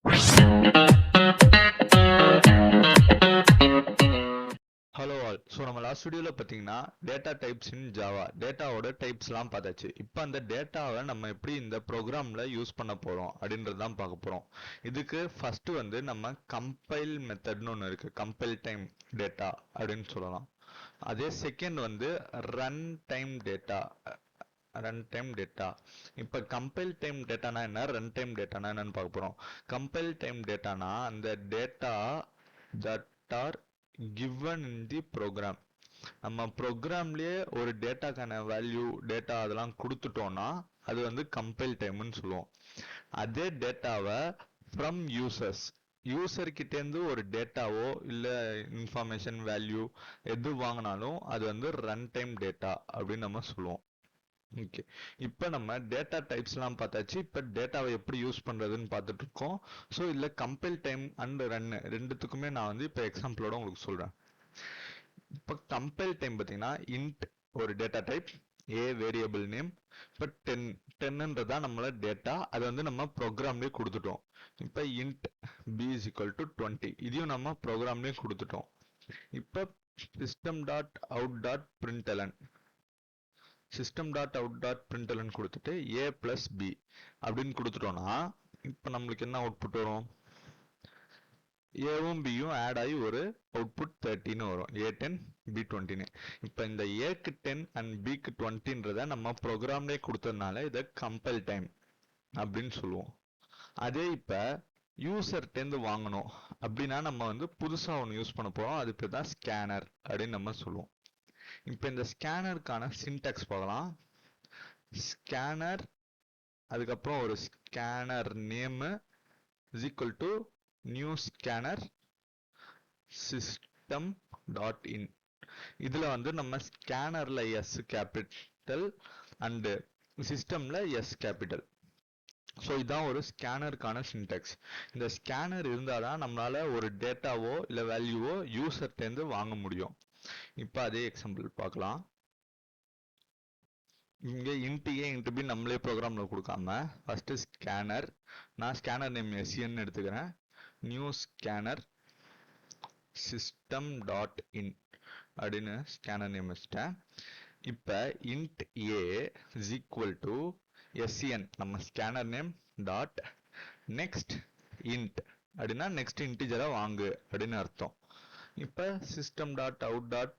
Hello all. So நம்ம last வீடியோவில் பார்த்தீங்கன்னா டேட்டா டைப்ஸ் இன் ஜாவா டேட்டாவோட டைப்ஸ்லாம் பார்த்தாச்சு. இப்போ அந்த டேட்டாவை நம்ம எப்படி இந்த ப்ரோக்ராமில் யூஸ் பண்ண போகிறோம் அப்படின்றது தான் பார்க்க போகிறோம். இதுக்கு ஃபஸ்ட்டு வந்து நம்ம கம்பைல் மெத்தட்னு ஒன்று இருக்குது, கம்பைல் டைம் டேட்டா அப்படின்னு சொல்லலாம். அதே செகண்ட் வந்து ரன் டைம் டேட்டா. இப்போ கம்பைல் டைம் டேட்டானா என்ன, ரன் டைம் டேட்டானா என்னன்னு பார்க்க போகிறோம். கம்பைல் டைம் டேட்டானா அந்த data that R given in the program. நம்ம ப்ரோக்ராம்லயே ஒரு டேட்டாக்கான வேல்யூ டேட்டா அதெல்லாம் கொடுத்துட்டோம்னா அது வந்து கம்பைல் டைம்னு சொல்லுவோம். அதே டேட்டாவை ஃப்ரம் யூசர் கிட்டேருந்து ஒரு டேட்டாவோ இல்லை இன்ஃபர்மேஷன் வேல்யூ எது வாங்கினாலும் அது வந்து ரன் டைம் டேட்டா அப்படின்னு நம்ம சொல்லுவோம். ஓகே, இப்போ நம்ம டேட்டா டைப்ஸ்லாம் பார்த்தாச்சு. இப்போ டேட்டாவை எப்படி யூஸ் பண்ணுறதுன்னு பார்த்துட்டு இருக்கோம். ஸோ இல்லை கம்பைல் டைம் அண்ட் ரன் ரெண்டுத்துக்குமே நான் வந்து இப்போ எக்ஸாம்பிளோட உங்களுக்கு சொல்கிறேன். இப்போ கம்பைல் டைம் பார்த்தீங்கன்னா இன்ட் ஒரு டேட்டா டைப், ஏ வேரியபிள் நேம். இப்போ டென்னுன்றதா நம்மளோட டேட்டா, அதை வந்து நம்ம ப்ரோக்ராம்லேயே கொடுத்துட்டோம். இப்போ int p is equal to 20, இதையும் நம்ம ப்ரோக்ராம்லேயே கொடுத்துட்டோம். இப்போ system dot out dot println system.out.println கொடுத்துட்டு a plus b அப்படின்னு கொடுத்துட்டோம்னா இப்போ நம்மளுக்கு என்ன அவுட்புட் வரும், ஏவும் பியும் ஆட் ஆகி ஒரு அவுட்புட் 30ன்னு வரும். a10 b20ன்னு. இப்போ இந்த ஏக்கு 10 அண்ட் பிக்கு 20ன்றத நம்ம ப்ரோக்ராம்லேயே கொடுத்ததுனால இதை கம்பைல் டைம் அப்படின்னு சொல்லுவோம். அதே இப்போ யூசர்கிட்டேருந்து வாங்கணும் அப்படின்னா நம்ம வந்து புதுசாக ஒன்று யூஸ் பண்ண போகிறோம், அது பேர் தான் ஸ்கேனர் அப்படின்னு நம்ம சொல்லுவோம். இப்போ இந்த ஸ்கேனருக்கான சின்டாக்ஸ் பார்க்கலாம். ஸ்கேனர் அதுக்கப்புறம் ஒரு scanner name is equal to new scanner system dot இன். இதில் வந்து நம்ம ஸ்கேனரில் எஸ் கேபிட்டல் அண்டு சிஸ்டமில் எஸ் கேபிட்டல். ஸோ இதுதான் ஒரு ஸ்கேனருக்கான சின்டாக்ஸ். இந்த ஸ்கேனர் இருந்தால் தான் நம்மளால் ஒரு டேட்டாவோ இல்லை வேல்யூவோ யூசர்கிட்டேருந்து வாங்க முடியும். இப்போ அதே எக்ஸாம்பிள் பார்க்கலாம். இங்கே இன்ட் ஏ இன்ட் பி நம்மளே ப்ரோக்ராமில் கொடுக்காம ஃபஸ்ட்டு ஸ்கேனர், நான் ஸ்கேனர் நேம் எஸ்என்னு எடுத்துக்கிறேன், new scanner system dot in அப்படின்னு ஸ்கேனர் நேம் வச்சுட்டேன். இப்போ int a is equal to SN நம்ம scanner name dot next int அப்படின்னா நெக்ஸ்ட் இன்டிஜரை வாங்கு அப்படின்னு அர்த்தம். இப்போ system dot out dot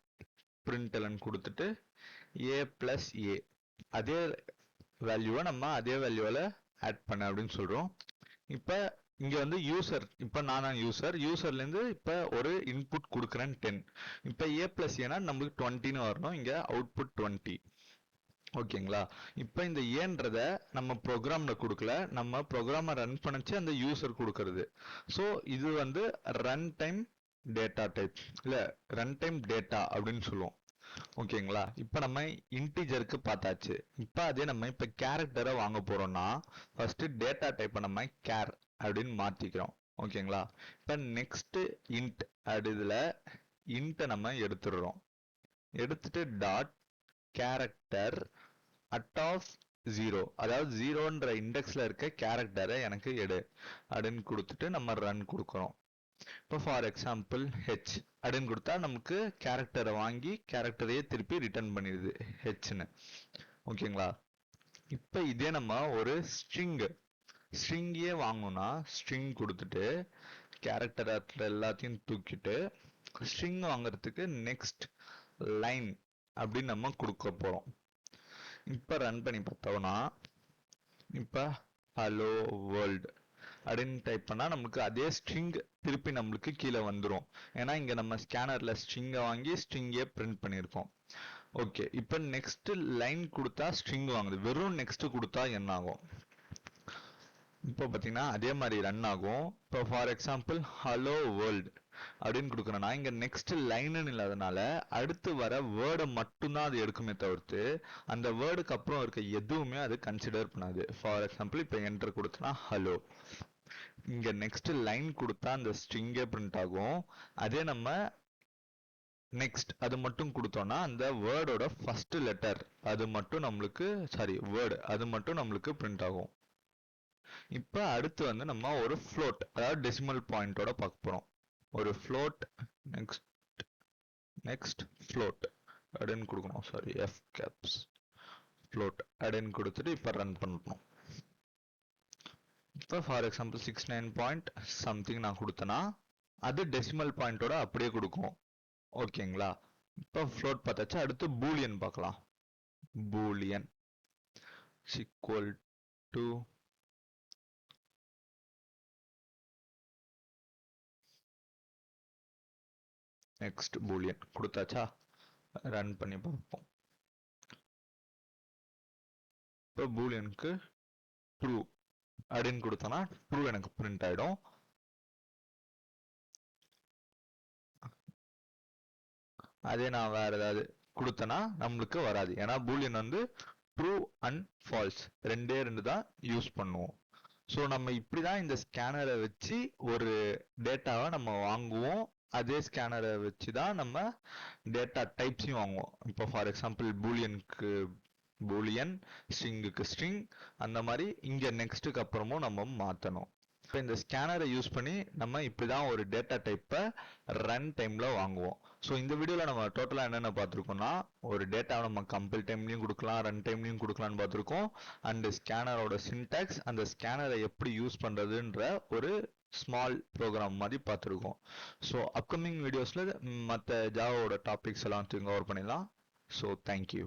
println கொடுத்துட்டு ஏ பிளஸ் ஏ அதே வேல்யூவை நம்ம அதே வேல்யூவில் ஆட் பண்ண அப்படின்னு சொல்கிறோம். இப்போ இங்கே வந்து யூசர், இப்போ நான் யூசர்லேருந்து இப்போ ஒரு இன்புட் கொடுக்குறேன் 10. இப்போ ஏ பிளஸ் ஏன்னா நம்மளுக்கு 20ன்னு வரணும், இங்கே அவுட்புட் 20. ஓகேங்களா? இப்போ இந்த ஏன்றத நம்ம ப்ரோக்ராமில் கொடுக்கல, நம்ம ப்ரோக்ராமை ரன் பண்ணிச்சு அந்த யூசர் கொடுக்கறது. ஸோ இது வந்து ரன் டைம் டேட்டா டைப் இல்லை ரன் டைம் டேட்டா அப்படின்னு சொல்லுவோம். ஓகேங்களா? இப்போ நம்ம இன்டிஜருக்கு பார்த்தாச்சு. இப்போ அதே நம்ம இப்போ கேரக்டரை வாங்க போறோம்னா ஃபர்ஸ்ட் டேட்டா டைப்பை நம்ம கேர் அப்படின்னு மாத்திக்கிறோம். ஓகேங்களா? இப்போ நெக்ஸ்ட் இன்ட் அப்படிதுல இன்ட்டை நம்ம எடுத்துடுறோம். எடுத்துட்டு டாட் கேரக்டர் அட் ஆஃப் 0, அதாவது 0ன்ற இண்டெக்ஸ்ல இருக்க கேரக்டரை எனக்கு எடு அப்படின்னு கொடுத்துட்டு நம்ம ரன் கொடுக்குறோம். இப்போ ஃபார் எக்ஸாம்பிள் ஹெச் அப்படின்னு கொடுத்தா நமக்கு கேரக்டரை வாங்கி கேரக்டரையே திருப்பி ரிட்டர்ன் பண்ணிடுது ஹெச்னு. ஓகேங்களா? இப்போ இதே நம்ம ஒரு ஸ்ட்ரிங்கே வாங்கணும்னா ஸ்ட்ரிங் கொடுத்துட்டு கேரக்டர் எல்லாத்தையும் தூக்கிட்டு ஸ்ட்ரிங் வாங்குறதுக்கு நெக்ஸ்ட் லைன் அப்படின்னு நம்ம கொடுக்க போறோம். இப்போ ரன் பண்ணி பார்த்தோம்னா இப்போ ஹலோ வேர்ல்டு அப்படின்னு டைப் பண்ணால் நமக்கு அதே ஸ்ட்ரிங் திருப்பி நம்மளுக்கு கீழே வந்துடும். ஏன்னா இங்கே நம்ம ஸ்கேனரில் ஸ்ட்ரிங்கை வாங்கி ஸ்ட்ரிங்கே பிரிண்ட் பண்ணியிருக்கோம். ஓகே, இப்போ நெக்ஸ்ட் லைன் கொடுத்தா ஸ்ட்ரிங் வாங்குது, வெறும் நெக்ஸ்ட் கொடுத்தா என்ன ஆகும்? இப்போ பார்த்தீங்கன்னா அதே மாதிரி ரன் ஆகும். இப்போ ஃபார் எக்ஸாம்பிள் ஹலோ வேர்ல்டு அப்படின்னு கொடுக்குறேன்னா இங்கே நெக்ஸ்ட் லைனுன்னு இல்லாதனால அடுத்து வர வேர்டை மட்டும்தான் அது எடுக்குமே தவிர்த்து அந்த வேர்டுக்கு அப்புறம் இருக்க எதுவுமே அது கன்சிடர் பண்ணாது. ஃபார் எக்ஸாம்பிள் இப்போ என்டர் கொடுத்தனா ஹலோ, இங்க நெக்ஸ்ட் லைன் கொடுத்தா அந்த ஸ்ட்ரிங்கே பிரிண்ட் ஆகும். அதே நம்ம நெக்ஸ்ட் அது மட்டும் கொடுத்தோம்னா அந்த வேர்டோட ஃபர்ஸ்ட் லெட்டர் அது மட்டும் நம்மளுக்கு வேர்டு அது மட்டும் நம்மளுக்கு பிரிண்ட் ஆகும். இப்போ அடுத்து வந்து நம்ம ஒரு float அதாவது டெசிமல் பாயிண்டோட பார்க்க போறோம். ஒரு float next float அப்படின்னு கொடுக்கணும். சாரி, f caps float அப்படின்னு கொடுத்துட்டு இப்போ ரன் பண்ணணும். இப்போ ஃபார் எக்ஸாம்பிள் 69 பாயிண்ட் சம்திங் நான் கொடுத்தேன்னா அது டெசிமல் பாயிண்டோட அப்படியே கொடுக்கும். ஓகேங்களா? இப்போ float பார்த்தாச்சு. அடுத்து பூலியன் பார்க்கலாம். Boolean equal to next boolean கொடுத்தாச்சா? ரன் பண்ணி பார்ப்போம். இப்போ பூலியனுக்கு ட்ரூ அப்படின்னு கொடுத்தோன்னா ட்ரூ எனக்கு பிரிண்ட் ஆயிடும். அதே நான் வேற ஏதாவது கொடுத்தேன்னா நம்மளுக்கு வராது. ஏன்னா பூலியன் வந்து ட்ரூ அண்ட் ஃபால்ஸ் ரெண்டே ரெண்டு தான் யூஸ் பண்ணுவோம். ஸோ நம்ம இப்படி தான் இந்த ஸ்கேனரை வச்சு ஒரு டேட்டாவை நம்ம வாங்குவோம். அதே ஸ்கேனரை வச்சு தான் நம்ம டேட்டா டைப்ஸையும் வாங்குவோம். இப்போ ஃபார் எக்ஸாம்பிள் பூலியனுக்கு பூலியன், ஸ்ட்ரிங்குக்கு ஸ்ட்ரிங், அந்த மாதிரி இங்கே நெக்ஸ்ட்டுக்கு அப்புறமும் நம்ம மாற்றணும். இப்போ இந்த ஸ்கேனரை யூஸ் பண்ணி நம்ம இப்படி தான் ஒரு டேட்டா டைப்பை ரன் டைமில் வாங்குவோம். ஸோ இந்த வீடியோவில் நம்ம டோட்டலாக என்னென்ன பார்த்துருக்கோம்னா, ஒரு டேட்டாவை நம்ம கம்பைல் டைம்லையும் கொடுக்கலாம், ரன் டைம்லையும் கொடுக்கலான்னு பார்த்துருக்கோம். அண்டு ஸ்கேனரோட சின்டாக்ஸ், அந்த ஸ்கேனரை எப்படி யூஸ் பண்ணுறதுன்ற ஒரு ஸ்மால் ப்ரோக்ராம் மாதிரி பார்த்துருக்கோம். ஸோ அப்கமிங் வீடியோஸில் மற்ற ஜாவாவோட டாபிக்ஸ் எல்லாம் கவர் பண்ணிடலாம். So thank you.